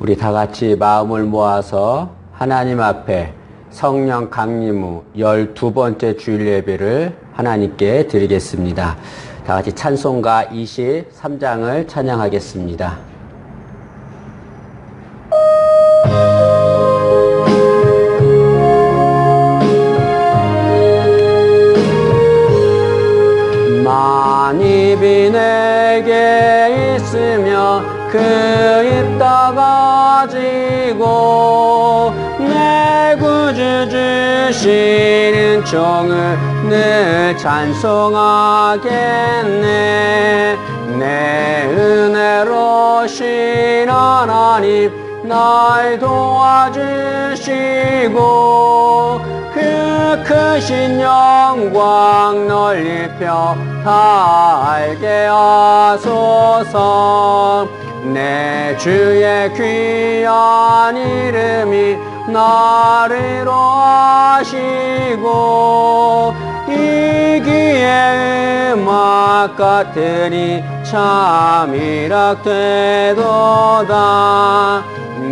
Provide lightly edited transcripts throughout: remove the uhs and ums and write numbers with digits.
우리 다 같이 마음을 모아서 하나님 앞에 성령 강림 후 12번째 주일 예배를 하나님께 드리겠습니다. 다 같이 찬송가 23장을 찬양하겠습니다. 만입이 내게 있으며 그 입 다가지고 내 구주 주시는 종을 늘 찬송하겠네. 내 은혜로신 하나님 날 도와주시고 그 크신 영광 널리 펴 다 알게 하소서. 내 주의 귀한 이름이 나를 위로하시고 이기의 음악 같으니 참이락 되도다.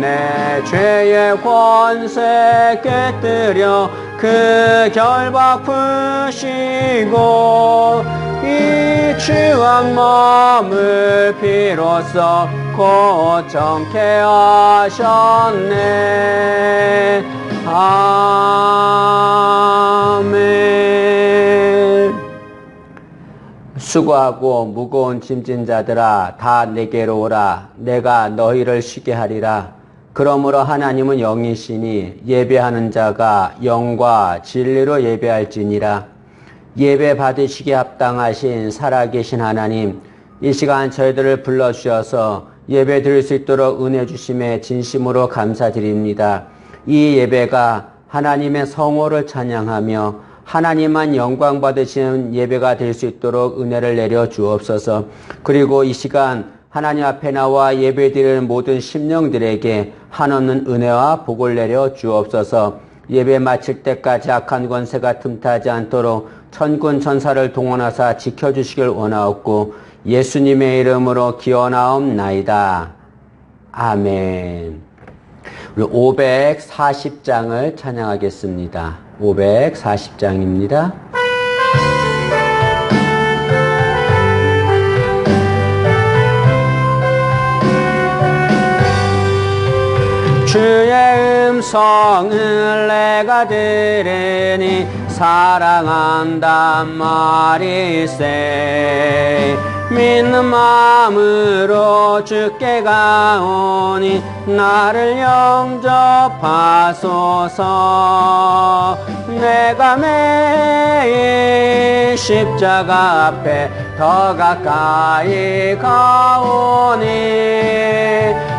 내 죄의 권세 깨뜨려 그 결박 푸시고 이 추한 마음을 비로소 고정케 하셨네. 아멘. 수고하고 무거운 짐진 자들아 다 내게로 오라. 내가 너희를 쉬게 하리라. 그러므로 하나님은 영이시니 예배하는 자가 영과 진리로 예배할지니라. 예배 받으시기에 합당하신 살아계신 하나님, 이 시간 저희들을 불러주셔서 예배 드릴 수 있도록 은혜 주심에 진심으로 감사드립니다. 이 예배가 하나님의 성호를 찬양하며 하나님만 영광 받으시는 예배가 될 수 있도록 은혜를 내려 주옵소서. 그리고 이 시간 하나님 앞에 나와 예배 드리는 모든 심령들에게 한없는 은혜와 복을 내려 주옵소서. 예배 마칠 때까지 악한 권세가 틈타지 않도록 천군 천사를 동원하사 지켜주시길 원하옵고 예수님의 이름으로 기원하옵나이다. 아멘. 우리 540장을 찬양하겠습니다. 540장입니다. 주의 음성을 내가 들으니 사랑한단 말일세. 믿는 마음으로 주께 가오니 나를 영접하소서. 내가 매일 십자가 앞에 더 가까이 가오니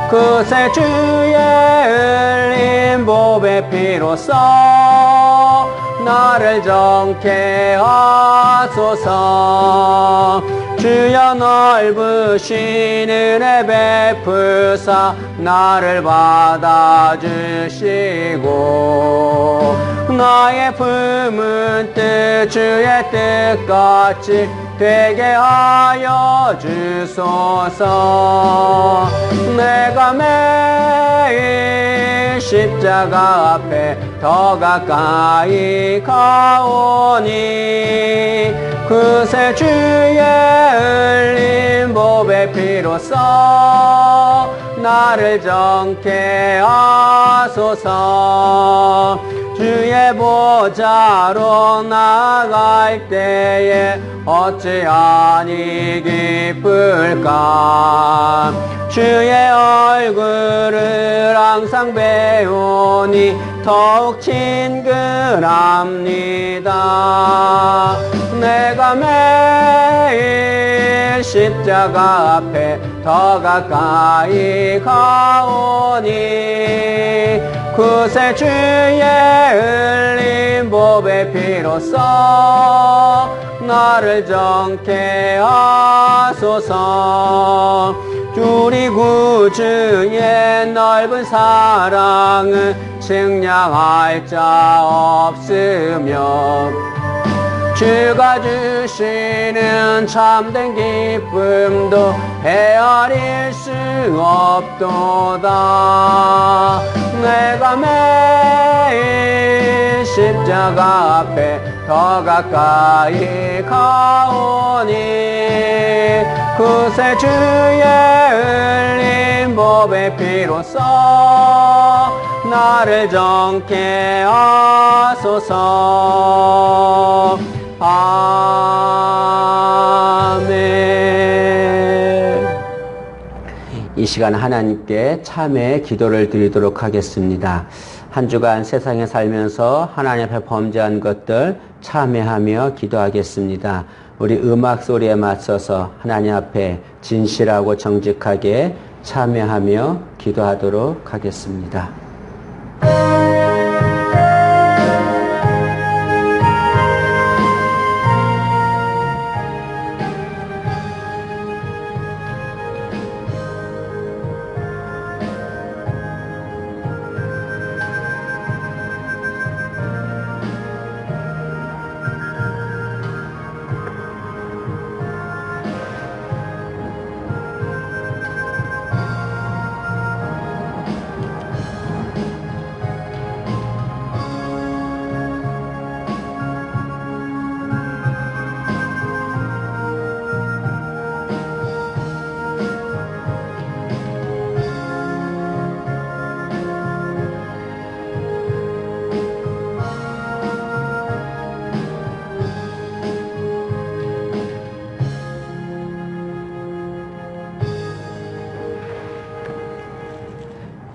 그새 주의 흘린 보배 피로써 나를 정케 하소서. 주여 넓으신 은혜 베푸사 나를 받아주시고 나의 품은 뜻 주의 뜻같이 되게 하여 주소서. 내가 매일 십자가 앞에 더 가까이 가오니 그새 주의 흘린 보배 피로써 나를 정케 하소서. 주의 보좌로 나갈 때에 어찌하니 기쁠까. 주의 얼굴을 항상 배우니 더욱 친근합니다. 내가 매일 십자가 앞에 더 가까이 가오니 그새 주의 흘린 보배 피로써 나를 정케 하소서. 우리 구주의 넓은 사랑은 측량할 자 없으며 주가 주시는 참된 기쁨도 헤아릴 수 없도다. 내가 매일 십자가 앞에 더 가까이 가오니 그새 주의 흘린 법의 피로써 나를 정케 하소서. 아멘. 이 시간 하나님께 참회의 기도를 드리도록 하겠습니다. 한 주간 세상에 살면서 하나님 앞에 범죄한 것들 참회하며 기도하겠습니다. 우리 음악 소리에 맞서서 하나님 앞에 진실하고 정직하게 참회하며 기도하도록 하겠습니다.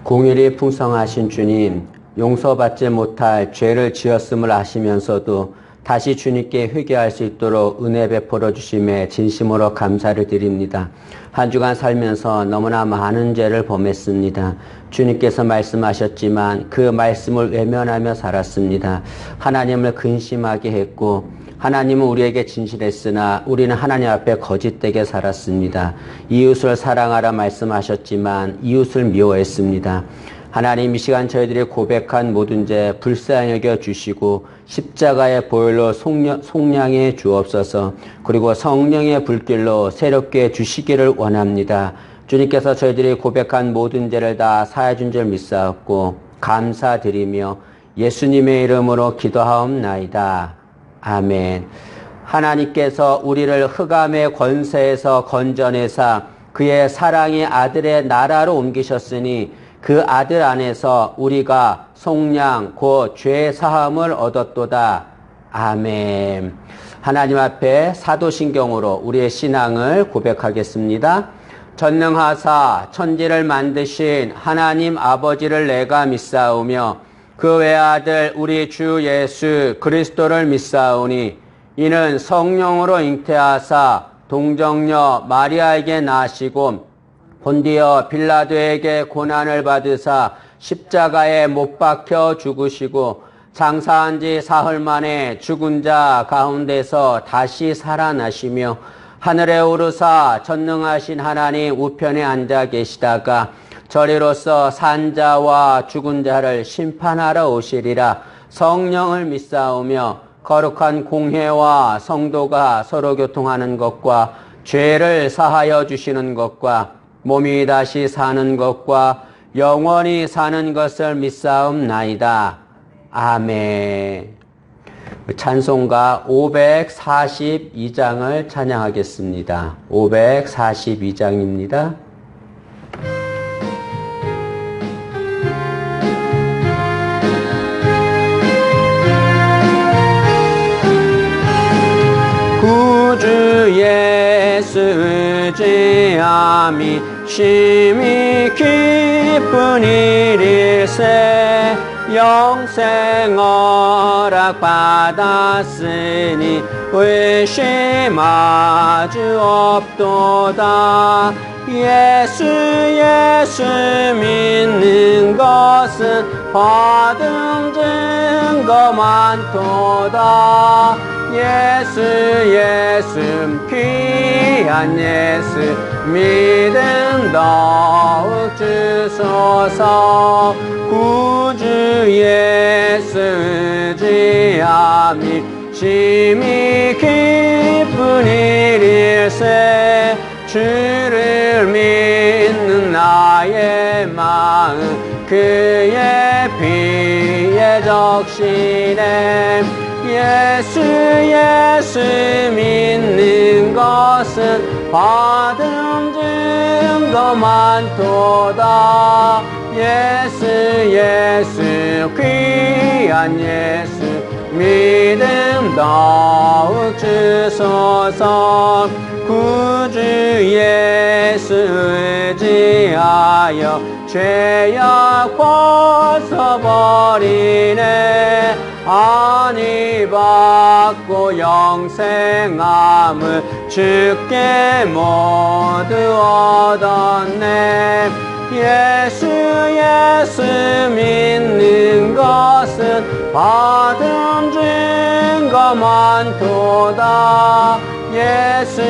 공일이 풍성하신 주님, 용서받지 못할 죄를 지었음을 아시면서도 다시 주님께 회개할 수 있도록 은혜 베풀어 주심에 진심으로 감사를 드립니다. 한 주간 살면서 너무나 많은 죄를 범했습니다. 주님께서 말씀하셨지만 그 말씀을 외면하며 살았습니다. 하나님을 근심하게 했고 하나님은 우리에게 진실했으나 우리는 하나님 앞에 거짓되게 살았습니다. 이웃을 사랑하라 말씀하셨지만 이웃을 미워했습니다. 하나님, 이 시간 저희들이 고백한 모든 죄 불쌍히 여겨 주시고 십자가의 보혈로 속량해 주옵소서. 그리고 성령의 불길로 새롭게 주시기를 원합니다. 주님께서 저희들이 고백한 모든 죄를 다 사해 준 줄 믿사옵고 감사드리며 예수님의 이름으로 기도하옵나이다. 아멘. 하나님께서 우리를 흑암의 권세에서 건져내사 그의 사랑의 아들의 나라로 옮기셨으니 그 아들 안에서 우리가 속량 곧 죄 사함을 얻었도다. 아멘. 하나님 앞에 사도신경으로 우리의 신앙을 고백하겠습니다. 전능하사 천지를 만드신 하나님 아버지를 내가 믿사오며 그 외아들 우리 주 예수 그리스도를 믿사오니 이는 성령으로 잉태하사 동정녀 마리아에게 나시고 본디어 빌라도에게 고난을 받으사 십자가에 못 박혀 죽으시고 장사한 지 사흘 만에 죽은 자 가운데서 다시 살아나시며 하늘에 오르사 전능하신 하나님 우편에 앉아 계시다가 저리로서 산자와 죽은 자를 심판하러 오시리라. 성령을 믿사오며 거룩한 공회와 성도가 서로 교통하는 것과 죄를 사하여 주시는 것과 몸이 다시 사는 것과 영원히 사는 것을 믿사옵나이다. 아멘. 찬송가 542장을 찬양하겠습니다. 542장입니다. 구주 예수 의지함이 심히 기쁜 일일세 영생 허락 받았으니 의심하주 없도다. 예수 믿는 것은 받은 증거 많도다. 예수 귀한 예수 믿음 더욱 주소서. 구주 예수 의지함이 심히 기쁜 일일세 주를 믿는 나의 마음 그의 피에 적시네 예수 믿는 것은 받은 증거 많도다 예수 귀한 예수 믿음 더욱 주소서 구주 예수 의지하여 죄악 벗어버리네 안위 받고 영생함을 주께 모두 얻었네 예수 믿는 것은 받은 증거 많도다 예수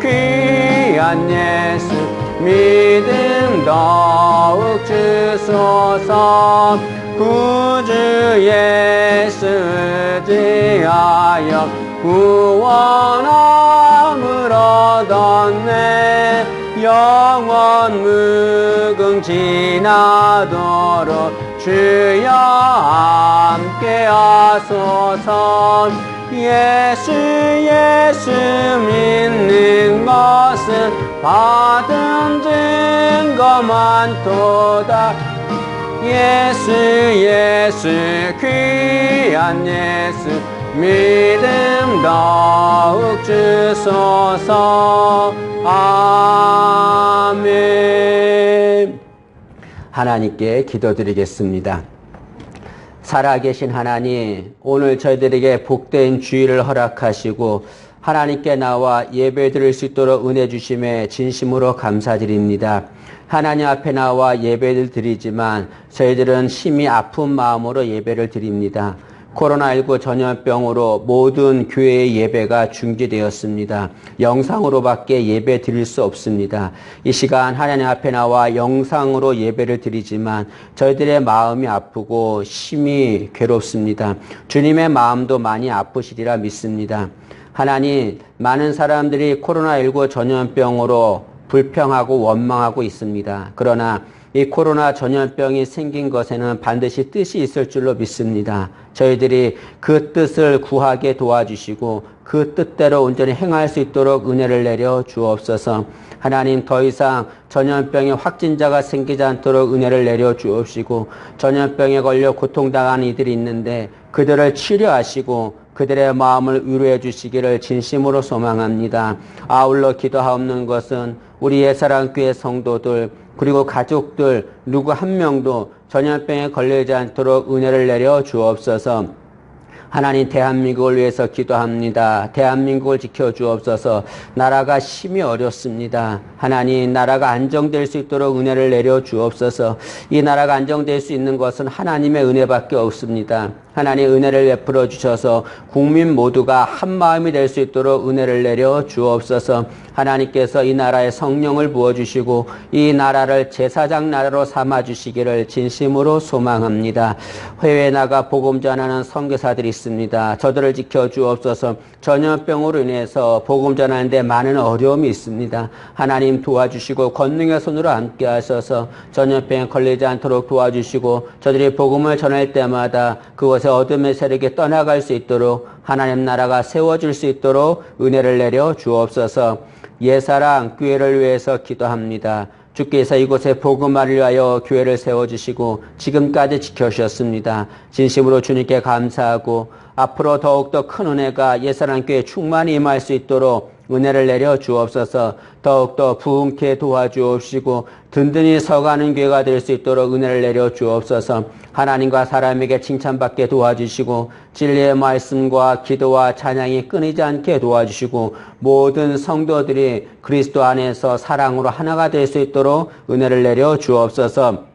귀한 예수 믿음 더욱 주소서 구주 예수 의지하여 구원함을 얻었네 영원 무궁지나도록 주여 함께 하소서 예수 믿는 것은 받은 증거 많도다 예수 귀한 예수 믿음 더욱 주소서 아멘. 하나님께 기도드리겠습니다. 살아계신 하나님, 오늘 저희들에게 복된 주일을 허락하시고 하나님께 나와 예배 드릴 수 있도록 은혜 주심에 진심으로 감사드립니다. 하나님 앞에 나와 예배를 드리지만 저희들은 심히 아픈 마음으로 예배를 드립니다. 코로나19 전염병으로 모든 교회의 예배가 중지되었습니다. 영상으로밖에 예배 드릴 수 없습니다. 이 시간 하나님 앞에 나와 영상으로 예배를 드리지만 저희들의 마음이 아프고 심히 괴롭습니다. 주님의 마음도 많이 아프시리라 믿습니다. 하나님, 많은 사람들이 코로나19 전염병으로 불평하고 원망하고 있습니다. 그러나 이 코로나 전염병이 생긴 것에는 반드시 뜻이 있을 줄로 믿습니다. 저희들이 그 뜻을 구하게 도와주시고 그 뜻대로 온전히 행할 수 있도록 은혜를 내려 주옵소서. 하나님, 더 이상 전염병의 확진자가 생기지 않도록 은혜를 내려 주옵시고 전염병에 걸려 고통당하는 이들이 있는데 그들을 치료하시고 그들의 마음을 위로해 주시기를 진심으로 소망합니다. 아울러 기도하옵는 것은 우리 예사랑교회 성도들 그리고 가족들 누구 한 명도 전염병에 걸리지 않도록 은혜를 내려 주옵소서. 하나님, 대한민국을 위해서 기도합니다. 대한민국을 지켜주옵소서. 나라가 심히 어렵습니다. 하나님, 나라가 안정될 수 있도록 은혜를 내려 주옵소서. 이 나라가 안정될 수 있는 것은 하나님의 은혜밖에 없습니다. 하나님, 은혜를 베풀어 주셔서 국민 모두가 한 마음이 될 수 있도록 은혜를 내려 주옵소서. 하나님께서 이 나라에 성령을 부어주시고 이 나라를 제사장 나라로 삼아주시기를 진심으로 소망합니다. 해외에 나가 복음 전하는 선교사들이 있습니다. 저들을 지켜주옵소서. 전염병으로 인해서 복음 전하는데 많은 어려움이 있습니다. 하나님 도와주시고 권능의 손으로 함께 하셔서 전염병에 걸리지 않도록 도와주시고 저들이 복음을 전할 때마다 그곳에 어둠의 세력이 떠나갈 수 있도록 하나님 나라가 세워질 수 있도록 은혜를 내려 주옵소서. 예사랑 교회를 위해서 기도합니다. 주께서 이곳에 복음화를 위하여 교회를 세워주시고 지금까지 지켜주셨습니다. 진심으로 주님께 감사하고 앞으로 더욱더 큰 은혜가 예사랑교회에 충만히 임할 수 있도록 은혜를 내려 주옵소서. 더욱더 부흥케 도와주옵시고 든든히 서가는 교회가 될 수 있도록 은혜를 내려 주옵소서. 하나님과 사람에게 칭찬받게 도와주시고 진리의 말씀과 기도와 찬양이 끊이지 않게 도와주시고 모든 성도들이 그리스도 안에서 사랑으로 하나가 될 수 있도록 은혜를 내려 주옵소서.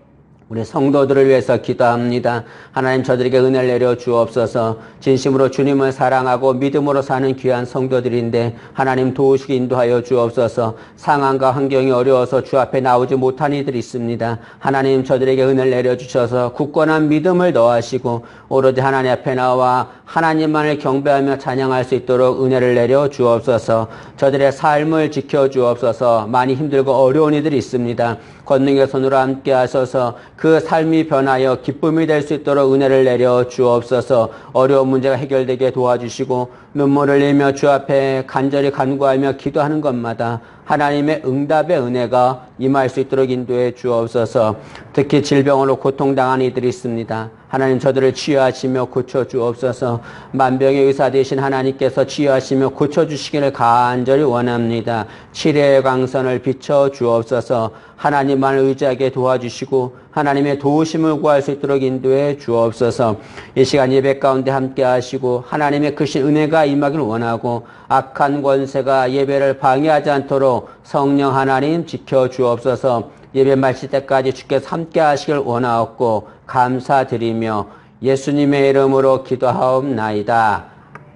우리 성도들을 위해서 기도합니다. 하나님 저들에게 은혜를 내려 주옵소서. 진심으로 주님을 사랑하고 믿음으로 사는 귀한 성도들인데 하나님 도우시기 인도하여 주옵소서. 상황과 환경이 어려워서 주 앞에 나오지 못한 이들이 있습니다. 하나님 저들에게 은혜를 내려 주셔서 굳건한 믿음을 더하시고 오로지 하나님 앞에 나와 하나님만을 경배하며 찬양할 수 있도록 은혜를 내려 주옵소서. 저들의 삶을 지켜 주옵소서. 많이 힘들고 어려운 이들이 있습니다. 권능의 손으로 함께 하셔서 그 삶이 변하여 기쁨이 될 수 있도록 은혜를 내려 주옵소서. 어려운 문제가 해결되게 도와주시고 눈물을 흘리며 주 앞에 간절히 간구하며 기도하는 것마다 하나님의 응답의 은혜가 임할 수 있도록 인도해 주옵소서. 특히 질병으로 고통당하는 이들이 있습니다. 하나님 저들을 치유하시며 고쳐주옵소서. 만병의 의사 되신 하나님께서 치유하시며 고쳐주시기를 간절히 원합니다. 치료의 광선을 비춰주옵소서. 하나님만을 의지하게 도와주시고 하나님의 도우심을 구할 수 있도록 인도해 주옵소서. 이 시간 예배 가운데 함께 하시고 하나님의 크신 은혜가 임하길 원하고 악한 권세가 예배를 방해하지 않도록 성령 하나님 지켜주옵소서. 예배 마칠 때까지 주께서 함께 하시길 원하옵고 감사드리며 예수님의 이름으로 기도하옵나이다.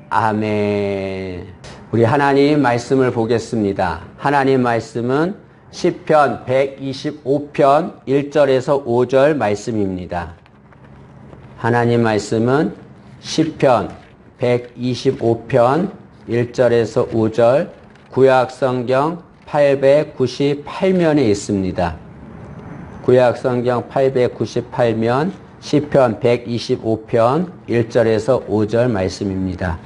아멘. 우리 하나님 말씀을 보겠습니다. 하나님 말씀은 시편 125편 1절에서 5절 말씀입니다. 하나님 말씀은 시편 125편 1절에서 5절 구약성경 898면에 있습니다. 구약성경 898면 시편 125편 1절에서 5절 말씀입니다.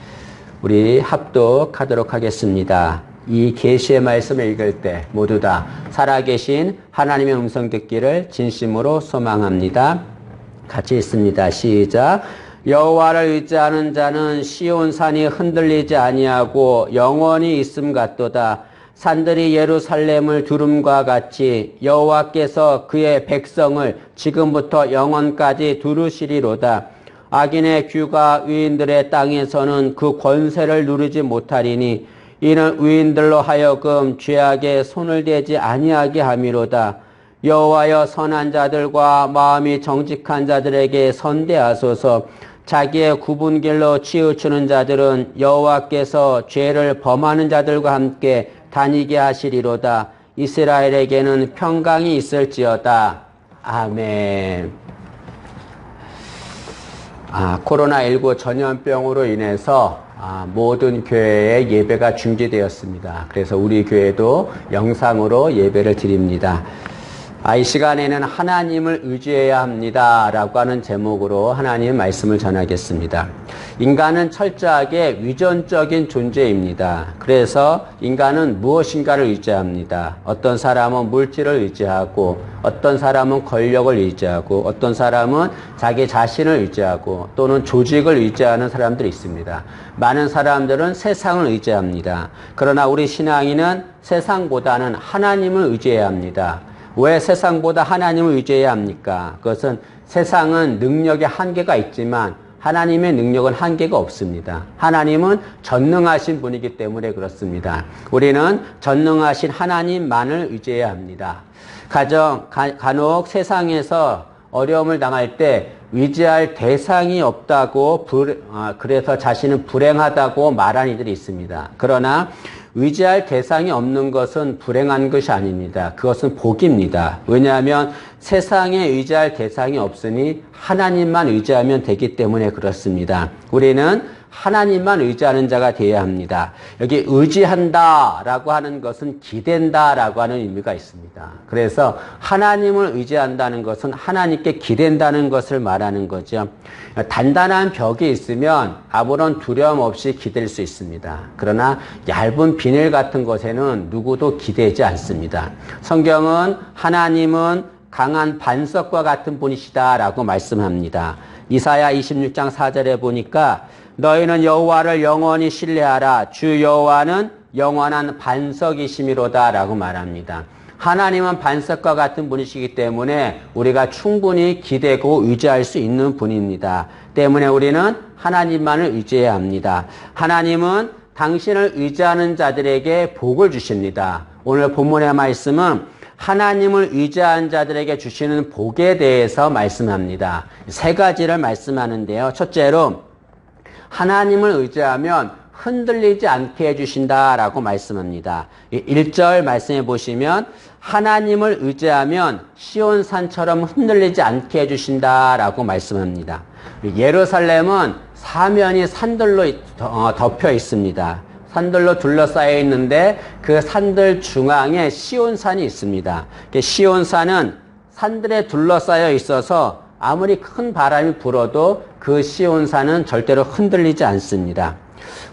우리 합독하도록 하겠습니다. 이 계시의 말씀을 읽을 때 모두 다 살아계신 하나님의 음성 듣기를 진심으로 소망합니다. 같이 읽습니다. 시작. 여호와를 의지하는 자는 시온산이 흔들리지 아니하고 영원히 있음 같도다. 산들이 예루살렘을 두름과 같이 여호와께서 그의 백성을 지금부터 영원까지 두르시리로다. 악인의 규가 의인들의 땅에서는 그 권세를 누리지 못하리니 이는 의인들로 하여금 죄악에 손을 대지 아니하게 함이로다. 여호와여 선한 자들과 마음이 정직한 자들에게 선대하소서. 자기의 굽은 길로 치우치는 자들은 여호와께서 죄를 범하는 자들과 함께 다니게 하시리로다. 이스라엘에게는 평강이 있을지어다. 아멘. 코로나19 전염병으로 인해서 모든 교회의 예배가 중지되었습니다. 그래서 우리 교회도 영상으로 예배를 드립니다. 이 시간에는 하나님을 의지해야 합니다 라고 하는 제목으로 하나님의 말씀을 전하겠습니다. 인간은 철저하게 위전적인 존재입니다. 그래서 인간은 무엇인가를 의지합니다. 어떤 사람은 물질을 의지하고 어떤 사람은 권력을 의지하고 어떤 사람은 자기 자신을 의지하고 또는 조직을 의지하는 사람들이 있습니다. 많은 사람들은 세상을 의지합니다. 그러나 우리 신앙인은 세상보다는 하나님을 의지해야 합니다. 왜 세상보다 하나님을 의지해야 합니까? 그것은 세상은 능력의 한계가 있지만 하나님의 능력은 한계가 없습니다. 하나님은 전능하신 분이기 때문에 그렇습니다. 우리는 전능하신 하나님만을 의지해야 합니다. 간혹 세상에서 어려움을 당할 때 의지할 대상이 없다고 그래서 자신은 불행하다고 말하는 이들이 있습니다. 그러나 의지할 대상이 없는 것은 불행한 것이 아닙니다. 그것은 복입니다. 왜냐하면 세상에 의지할 대상이 없으니 하나님만 의지하면 되기 때문에 그렇습니다. 우리는 하나님만 의지하는 자가 되어야 합니다. 여기 의지한다라고 하는 것은 기댄다라고 하는 의미가 있습니다. 그래서 하나님을 의지한다는 것은 하나님께 기댄다는 것을 말하는 거죠. 단단한 벽이 있으면 아무런 두려움 없이 기댈 수 있습니다. 그러나 얇은 비늘 같은 것에는 누구도 기대지 않습니다. 성경은 하나님은 강한 반석과 같은 분이시다라고 말씀합니다. 이사야 26장 4절에 보니까 너희는 여호와를 영원히 신뢰하라. 주 여호와는 영원한 반석이심이로다 라고 말합니다. 하나님은 반석과 같은 분이시기 때문에 우리가 충분히 기대고 의지할 수 있는 분입니다. 때문에 우리는 하나님만을 의지해야 합니다. 하나님은 당신을 의지하는 자들에게 복을 주십니다. 오늘 본문의 말씀은 하나님을 의지한 자들에게 주시는 복에 대해서 말씀합니다. 세 가지를 말씀하는데요. 첫째로 하나님을 의지하면 흔들리지 않게 해주신다라고 말씀합니다. 1절 말씀해 보시면 하나님을 의지하면 시온산처럼 흔들리지 않게 해주신다라고 말씀합니다. 예루살렘은 사면이 산들로 덮여 있습니다. 산들로 둘러싸여 있는데 그 산들 중앙에 시온산이 있습니다. 시온산은 산들에 둘러싸여 있어서 아무리 큰 바람이 불어도 그 시온산은 절대로 흔들리지 않습니다.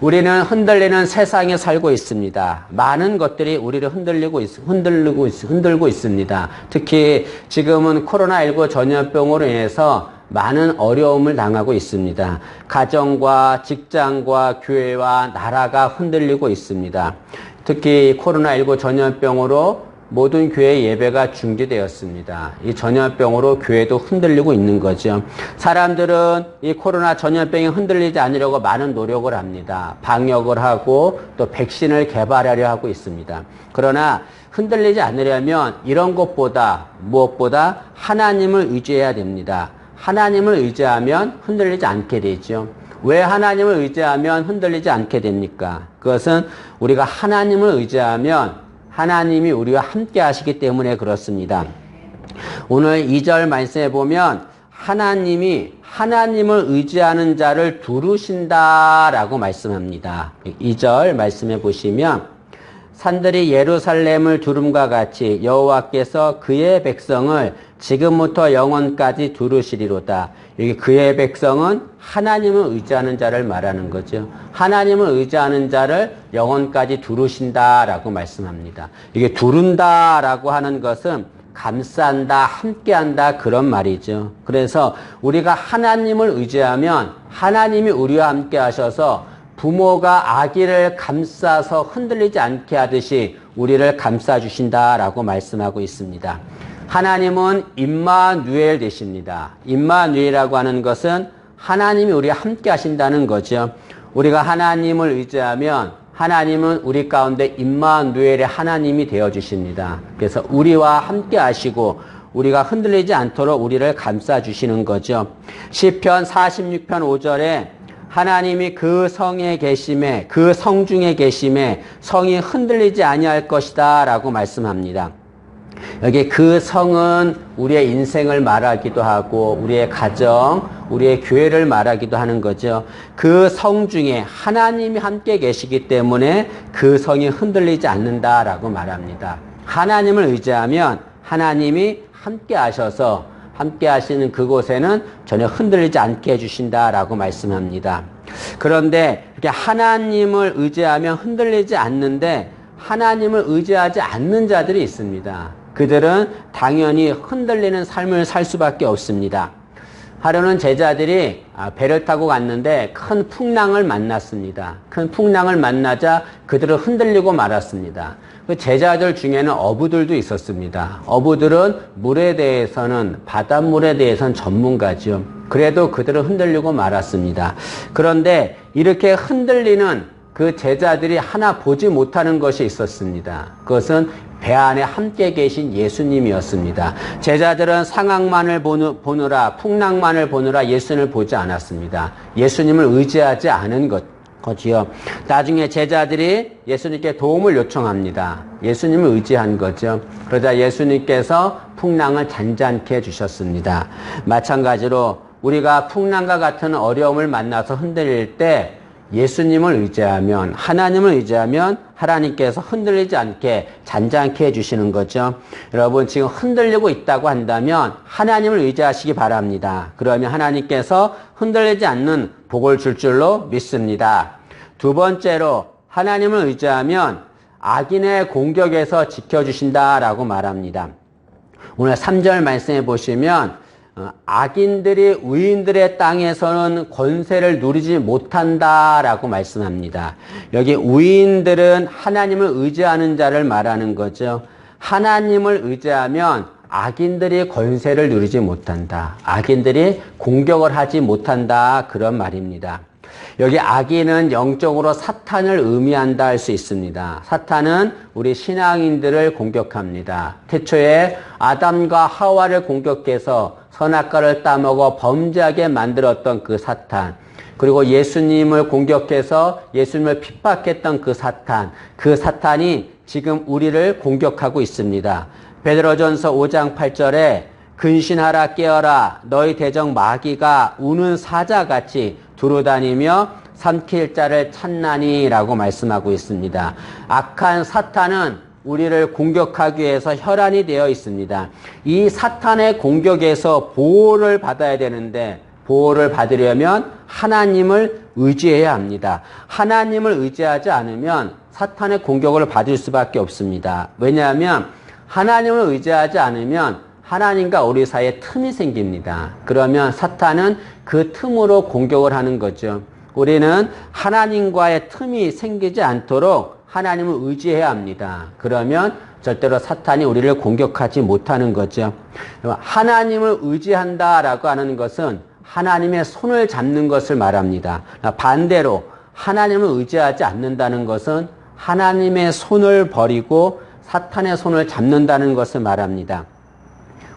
우리는 흔들리는 세상에 살고 있습니다. 많은 것들이 우리를 흔들고 있습니다. 특히 지금은 코로나19 전염병으로 인해서 많은 어려움을 당하고 있습니다. 가정과 직장과 교회와 나라가 흔들리고 있습니다. 특히 코로나19 전염병으로 모든 교회 예배가 중지되었습니다. 이 전염병으로 교회도 흔들리고 있는 거죠. 사람들은 이 코로나 전염병이 흔들리지 않으려고 많은 노력을 합니다. 방역을 하고 또 백신을 개발하려 하고 있습니다. 그러나 흔들리지 않으려면 이런 것보다 무엇보다 하나님을 의지해야 됩니다. 하나님을 의지하면 흔들리지 않게 되죠. 왜 하나님을 의지하면 흔들리지 않게 됩니까? 그것은 우리가 하나님을 의지하면 하나님이 우리와 함께 하시기 때문에 그렇습니다. 오늘 2절 말씀해 보면 하나님이 하나님을 의지하는 자를 두르신다라고 말씀합니다. 2절 말씀해 보시면 산들이 예루살렘을 두름과 같이 여호와께서 그의 백성을 지금부터 영원까지 두르시리로다. 여기 그의 백성은 하나님을 의지하는 자를 말하는 거죠. 하나님을 의지하는 자를 영원까지 두르신다라고 말씀합니다. 이게 두른다라고 하는 것은 감싼다, 함께한다 그런 말이죠. 그래서 우리가 하나님을 의지하면 하나님이 우리와 함께 하셔서 부모가 아기를 감싸서 흔들리지 않게 하듯이 우리를 감싸주신다라고 말씀하고 있습니다. 하나님은 임마누엘 되십니다. 임마누엘이라고 하는 것은 하나님이 우리와 함께 하신다는 거죠. 우리가 하나님을 의지하면 하나님은 우리 가운데 임마누엘의 하나님이 되어주십니다. 그래서 우리와 함께 하시고 우리가 흔들리지 않도록 우리를 감싸주시는 거죠. 시편 46편 5절에 하나님이 그 성에 계심에 그 성중에 계심에 성이 흔들리지 아니할 것이다 라고 말씀합니다. 여기 그 성은 우리의 인생을 말하기도 하고 우리의 가정, 우리의 교회를 말하기도 하는 거죠. 그 성 중에 하나님이 함께 계시기 때문에 그 성이 흔들리지 않는다라고 말합니다. 하나님을 의지하면 하나님이 함께 하셔서 함께 하시는 그곳에는 전혀 흔들리지 않게 해주신다라고 말씀합니다. 그런데 이렇게 하나님을 의지하면 흔들리지 않는데 하나님을 의지하지 않는 자들이 있습니다. 그들은 당연히 흔들리는 삶을 살 수밖에 없습니다. 하루는 제자들이 배를 타고 갔는데 큰 풍랑을 만났습니다. 큰 풍랑을 만나자 그들은 흔들리고 말았습니다. 그 제자들 중에는 어부들도 있었습니다. 어부들은 물에 대해서는 바닷물에 대해서는 전문가죠. 그래도 그들은 흔들리고 말았습니다. 그런데 이렇게 흔들리는 그 제자들이 하나 보지 못하는 것이 있었습니다. 그것은 배 안에 함께 계신 예수님이었습니다. 제자들은 상황만을 보느라 풍랑만을 보느라 예수님을 보지 않았습니다. 예수님을 의지하지 않은 거지요. 나중에 제자들이 예수님께 도움을 요청합니다. 예수님을 의지한 거죠. 그러자 예수님께서 풍랑을 잔잔케 해주셨습니다. 마찬가지로 우리가 풍랑과 같은 어려움을 만나서 흔들릴 때 예수님을 의지하면 하나님을 의지하면 하나님께서 흔들리지 않게 잔잔케 해주시는 거죠. 여러분 지금 흔들리고 있다고 한다면 하나님을 의지하시기 바랍니다. 그러면 하나님께서 흔들리지 않는 복을 줄 줄로 믿습니다. 두 번째로 하나님을 의지하면 악인의 공격에서 지켜주신다라고 말합니다. 오늘 3절 말씀해 보시면 악인들이 의인들의 땅에서는 권세를 누리지 못한다라고 말씀합니다. 여기 의인들은 하나님을 의지하는 자를 말하는 거죠. 하나님을 의지하면 악인들이 권세를 누리지 못한다. 악인들이 공격을 하지 못한다. 그런 말입니다. 여기 악인은 영적으로 사탄을 의미한다 할 수 있습니다. 사탄은 우리 신앙인들을 공격합니다. 태초에 아담과 하와를 공격해서 선악과를 따먹어 범죄하게 만들었던 그 사탄, 그리고 예수님을 공격해서 예수님을 핍박했던 그 사탄이 지금 우리를 공격하고 있습니다. 베드로전서 5장 8절에 근신하라 깨어라 너희 대적 마귀가 우는 사자같이 두루다니며 삼킬 자를 찾나니 라고 말씀하고 있습니다. 악한 사탄은 우리를 공격하기 위해서 혈안이 되어 있습니다. 이 사탄의 공격에서 보호를 받아야 되는데 보호를 받으려면 하나님을 의지해야 합니다. 하나님을 의지하지 않으면 사탄의 공격을 받을 수밖에 없습니다. 왜냐하면 하나님을 의지하지 않으면 하나님과 우리 사이에 틈이 생깁니다. 그러면 사탄은 그 틈으로 공격을 하는 거죠. 우리는 하나님과의 틈이 생기지 않도록 하나님을 의지해야 합니다. 그러면 절대로 사탄이 우리를 공격하지 못하는 거죠. 하나님을 의지한다라고 하는 것은 하나님의 손을 잡는 것을 말합니다. 반대로 하나님을 의지하지 않는다는 것은 하나님의 손을 버리고 사탄의 손을 잡는다는 것을 말합니다.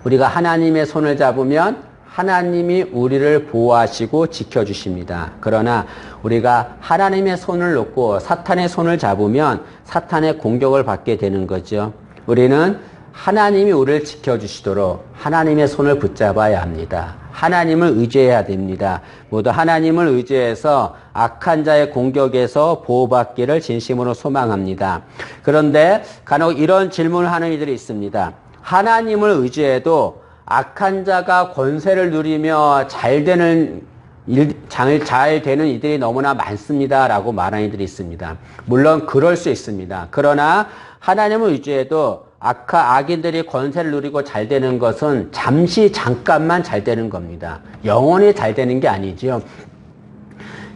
우리가 하나님의 손을 잡으면 하나님이 우리를 보호하시고 지켜주십니다. 그러나 우리가 하나님의 손을 놓고 사탄의 손을 잡으면 사탄의 공격을 받게 되는 거죠. 우리는 하나님이 우리를 지켜주시도록 하나님의 손을 붙잡아야 합니다. 하나님을 의지해야 됩니다. 모두 하나님을 의지해서 악한 자의 공격에서 보호받기를 진심으로 소망합니다. 그런데 간혹 이런 질문을 하는 이들이 있습니다. 하나님을 의지해도 악한 자가 권세를 누리며 잘 되는 이들이 너무나 많습니다. 라고 말하는 이들이 있습니다. 물론 그럴 수 있습니다. 그러나 하나님을 의지해도 악인들이 권세를 누리고 잘 되는 것은 잠깐만 잘 되는 겁니다. 영원히 잘 되는 게 아니죠.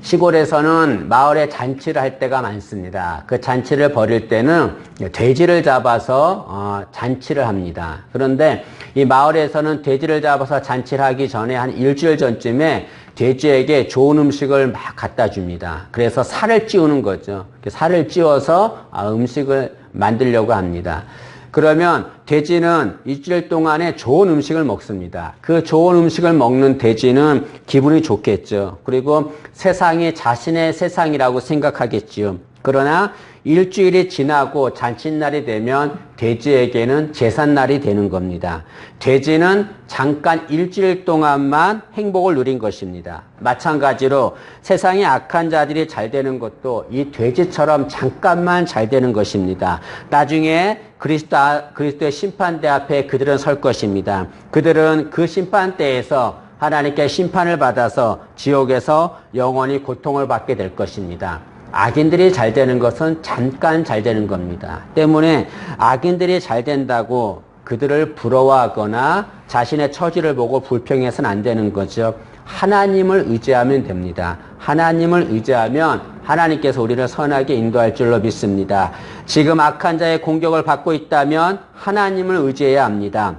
시골에서는 마을에 잔치를 할 때가 많습니다. 그 잔치를 벌일 때는 돼지를 잡아서 잔치를 합니다. 그런데 이 마을에서는 돼지를 잡아서 잔치를 하기 전에 한 일주일 전쯤에 돼지에게 좋은 음식을 막 갖다 줍니다. 그래서 살을 찌우는 거죠. 살을 찌워서 음식을 만들려고 합니다. 그러면 돼지는 일주일 동안에 좋은 음식을 먹습니다. 그 좋은 음식을 먹는 돼지는 기분이 좋겠죠. 그리고 세상이 자신의 세상이라고 생각하겠지요. 그러나 일주일이 지나고 잔칫날이 되면 돼지에게는 제삿날이 되는 겁니다. 돼지는 잠깐 일주일 동안만 행복을 누린 것입니다. 마찬가지로 세상의 악한 자들이 잘 되는 것도 이 돼지처럼 잠깐만 잘 되는 것입니다. 나중에 그리스도의 심판대 앞에 그들은 설 것입니다. 그들은 그 심판대에서 하나님께 심판을 받아서 지옥에서 영원히 고통을 받게 될 것입니다. 악인들이 잘 되는 것은 잠깐 잘 되는 겁니다. 때문에 악인들이 잘 된다고 그들을 부러워하거나 자신의 처지를 보고 불평해서는 안 되는 거죠. 하나님을 의지하면 됩니다. 하나님을 의지하면 하나님께서 우리를 선하게 인도할 줄로 믿습니다. 지금 악한 자의 공격을 받고 있다면 하나님을 의지해야 합니다.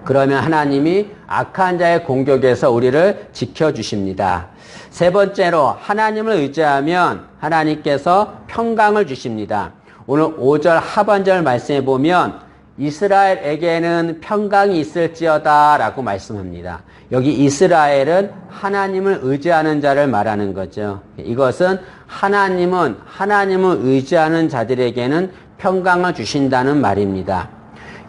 그러면 하나님이 악한 자의 공격에서 우리를 지켜주십니다. 세 번째로 하나님을 의지하면 하나님께서 평강을 주십니다. 오늘 5절 하반절 말씀해 보면 이스라엘에게는 평강이 있을지어다 라고 말씀합니다. 여기 이스라엘은 하나님을 의지하는 자를 말하는 거죠. 이것은 하나님을 의지하는 자들에게는 평강을 주신다는 말입니다.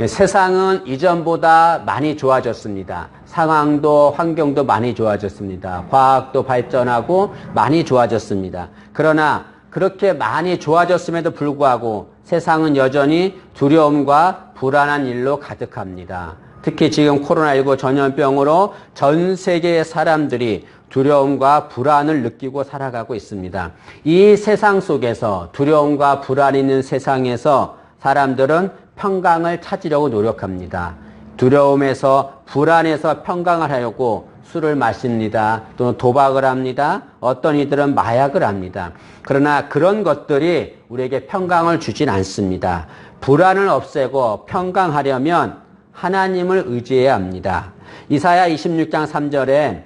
세상은 이전보다 많이 좋아졌습니다. 상황도 환경도 많이 좋아졌습니다. 과학도 발전하고 많이 좋아졌습니다. 그러나 그렇게 많이 좋아졌음에도 불구하고 세상은 여전히 두려움과 불안한 일로 가득합니다. 특히 지금 코로나19 전염병으로 전 세계의 사람들이 두려움과 불안을 느끼고 살아가고 있습니다. 이 세상 속에서 두려움과 불안이 있는 세상에서 사람들은 평강을 찾으려고 노력합니다. 두려움에서 불안에서 평강을 하려고 술을 마십니다. 또는 도박을 합니다. 어떤 이들은 마약을 합니다. 그러나 그런 것들이 우리에게 평강을 주진 않습니다. 불안을 없애고 평강하려면 하나님을 의지해야 합니다. 이사야 26장 3절에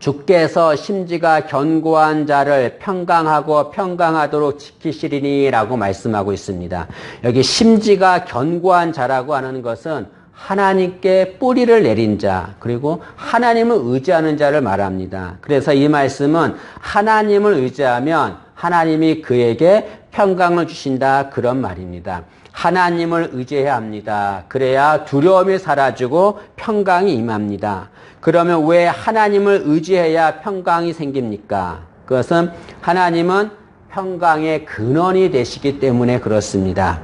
주께서 심지가 견고한 자를 평강하고 평강하도록 지키시리니 라고 말씀하고 있습니다. 여기 심지가 견고한 자라고 하는 것은 하나님께 뿌리를 내린 자, 그리고 하나님을 의지하는 자를 말합니다. 그래서 이 말씀은 하나님을 의지하면 하나님이 그에게 평강을 주신다, 그런 말입니다. 하나님을 의지해야 합니다. 그래야 두려움이 사라지고 평강이 임합니다. 그러면 왜 하나님을 의지해야 평강이 생깁니까? 그것은 하나님은 평강의 근원이 되시기 때문에 그렇습니다.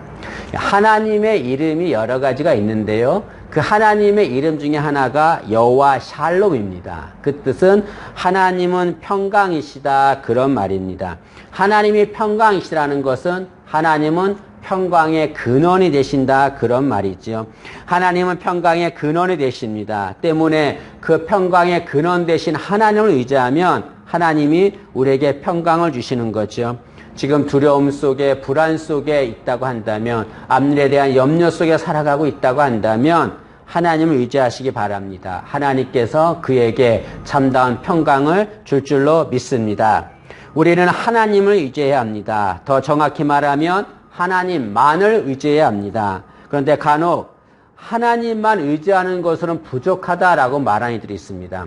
하나님의 이름이 여러 가지가 있는데요. 그 하나님의 이름 중에 하나가 여호와 샬롬입니다. 그 뜻은 하나님은 평강이시다, 그런 말입니다. 하나님이 평강이시라는 것은 하나님은 평강의 근원이 되신다, 그런 말이죠. 하나님은 평강의 근원이 되십니다. 때문에 그 평강의 근원 되신 하나님을 의지하면 하나님이 우리에게 평강을 주시는 거죠. 지금 두려움 속에, 불안 속에 있다고 한다면, 앞일에 대한 염려 속에 살아가고 있다고 한다면 하나님을 의지하시기 바랍니다. 하나님께서 그에게 참다운 평강을 줄 줄로 믿습니다. 우리는 하나님을 의지해야 합니다. 더 정확히 말하면 하나님만을 의지해야 합니다. 그런데 간혹 하나님만 의지하는 것으로는 부족하다라고 말하는 이들이 있습니다.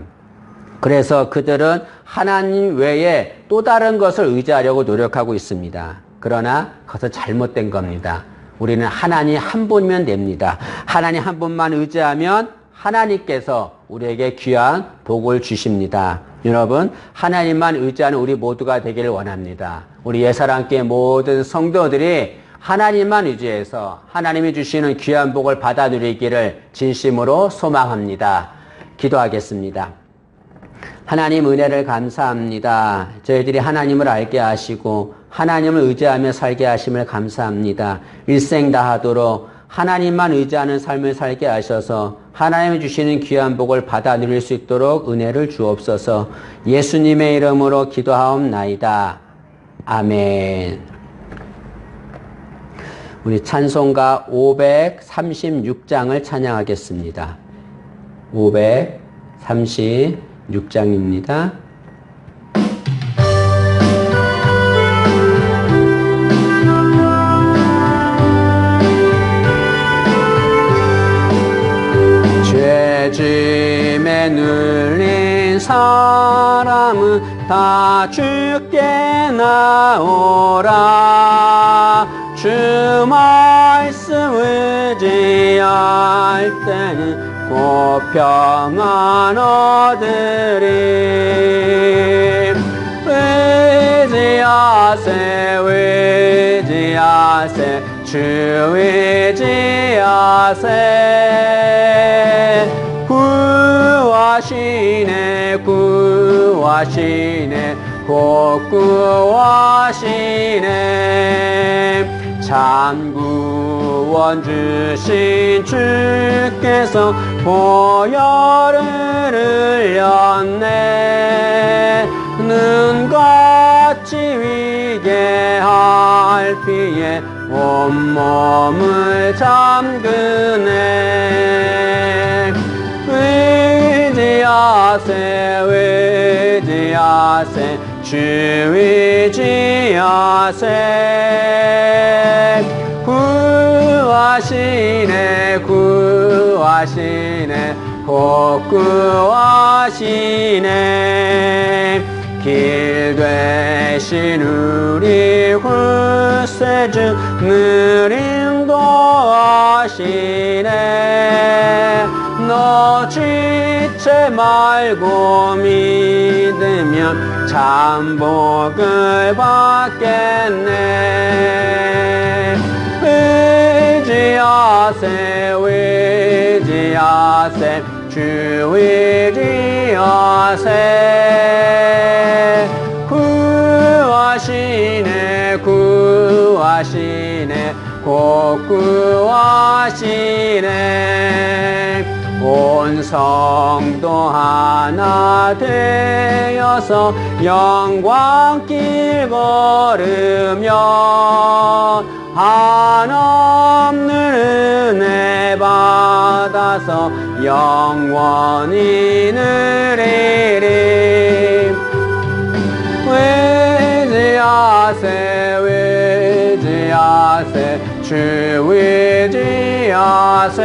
그래서 그들은 하나님 외에 또 다른 것을 의지하려고 노력하고 있습니다. 그러나 그것은 잘못된 겁니다. 우리는 하나님 한 분이면 됩니다. 하나님 한 분만 의지하면 하나님께서 우리에게 귀한 복을 주십니다. 여러분, 하나님만 의지하는 우리 모두가 되기를 원합니다. 우리 예사랑교회 모든 성도들이 하나님만 의지해서 하나님이 주시는 귀한 복을 받아 누리기를 진심으로 소망합니다. 기도하겠습니다. 하나님 은혜를 감사합니다. 저희들이 하나님을 알게 하시고 하나님을 의지하며 살게 하심을 감사합니다. 일생 다하도록 하나님만 의지하는 삶을 살게 하셔서 하나님이 주시는 귀한 복을 받아 누릴 수 있도록 은혜를 주옵소서. 예수님의 이름으로 기도하옵나이다. 아멘. 우리 찬송가 536장을 찬양하겠습니다. 536장입니다. 죄짐에 눌린 사람은 다 주께 나오라. 주 말씀 의지할 때는 곧 평안 얻으리. 의지하세 의지하세 주 의지하세. 구하시네 구하시네 곧 구하시네. 참 구원 주신 주께서 보혈을 흘렸네. 눈같이 위개할 피에 온몸을 잠그네. 의지하세 의지하세 주 의지하세. 구하시네 구하시네 곧 구하시네. 길 되신 우리 구세주 늘 인도하시네. 너 지체 말고 믿으면 참 복을 받겠네. 의지하세 의지하세 주 의지하세. 구하시네 구하시네 곧 구하시네. 온 성도 하나 되어서 영광길 걸으며 한없는 은혜 받아서 주셔서 영원히 누리리. 의지하세 의지하세 주 의지하세.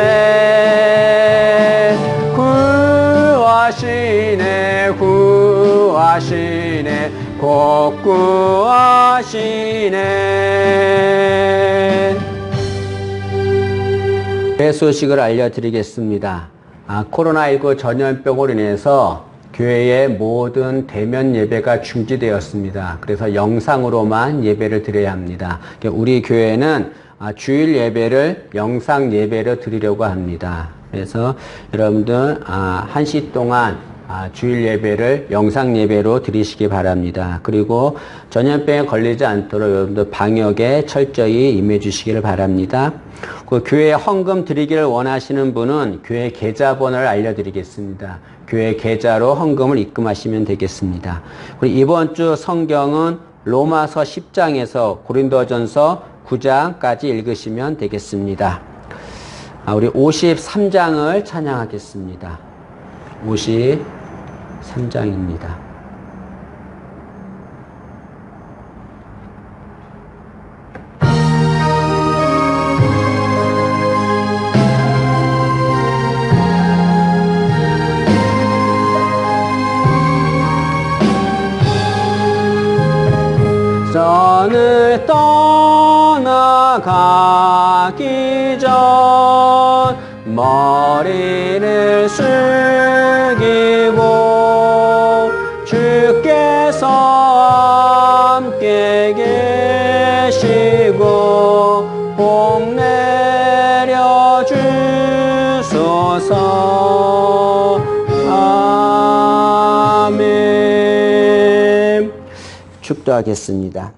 구하시네 구하시네 곧 구하시네. 교회 소식을 알려드리겠습니다. 코로나19 전염병으로 인해서 교회의 모든 대면 예배가 중지되었습니다. 그래서 영상으로만 예배를 드려야 합니다. 우리 교회는 주일 예배를 영상 예배로 드리려고 합니다. 그래서 여러분들 1시 동안 주일 예배를 영상 예배로 드리시기 바랍니다. 그리고 전염병에 걸리지 않도록 여러분들 방역에 철저히 임해 주시기를 바랍니다. 그 교회에 헌금 드리기를 원하시는 분은 교회 계좌번호를 알려드리겠습니다. 교회 계좌로 헌금을 입금하시면 되겠습니다. 그리고 이번 주 성경은 로마서 10장에서 고린도전서 9장까지 읽으시면 되겠습니다. 우리 53장을 찬양하겠습니다. 53장입니다. 선을 떠나가기 전 머리를 숙이고 주께서 함께 계시고 복 내려 주소서. 아멘. 축도하겠습니다.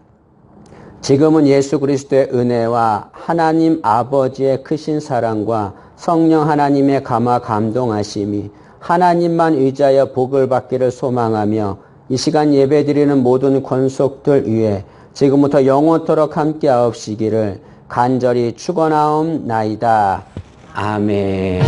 지금은 예수 그리스도의 은혜와 하나님 아버지의 크신 사랑과 성령 하나님의 감화 감동하심이 하나님만 의지하여 복을 받기를 소망하며 이 시간 예배드리는 모든 권속들 위에 지금부터 영원토록 함께하옵시기를 간절히 축원하옵나이다. 아멘.